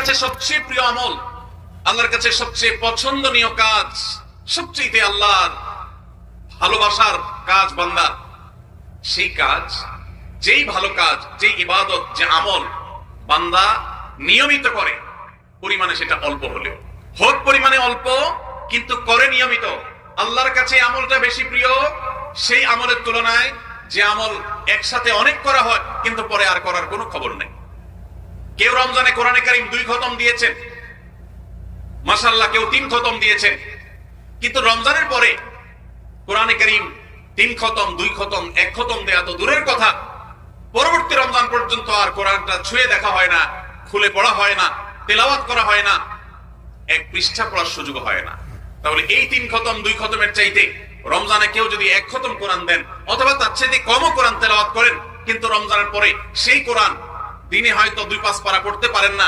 কাছে সবচেয়ে প্রিয় আমল, আল্লাহর কাছে সবচেয়ে পছন্দনীয় কাজ, সবচেয়ে আল্লাহর ভালোবাসার কাজ বান্দা, সেই কাজ, যেই ভালো কাজ, যেই ইবাদত, যে আমল বান্দা নিয়মিত করে, পরিমাণে সেটা অল্প হলেও হোক, পরিমাণে অল্প কিন্তু করে নিয়মিত, আল্লাহর কাছে আমলটা বেশি প্রিয় সেই আমলের তুলনায় যে আমল একসাথে অনেক করা হয় কিন্তু পরে আর করার কোনো খবর নেই। কেউ রমজানে কোরআনে কারীম 2 খতম দিয়েছেন, মাশাআল্লাহ, কেউ 3 খতম দিয়েছেন, কিন্তু রমজানের পরে কোরআনে কারীম 3 খতম, 2 খতম, 1 খতম দেয়া তো দূরের কথা, পরবর্তী রমজান পর্যন্ত আর কোরআনটা ছুঁয়ে দেখা হয় না, খুলে পড়া হয় না, তেলাওয়াত করা হয় না, 1 পৃষ্ঠা পড়ার সুযোগ হয় না। তাহলে এই 3 খতম 2 খতমের চাইতে রমজানে কেউ যদি 1 খতম কোরআন দেন অথবা তার চাইতে কমও কোরআন তেলাওয়াত করেন, কিন্তু রমজানের পরে সেই কোরআন দিনে হয়তো 2-5 পারা পড়তে পারেন না,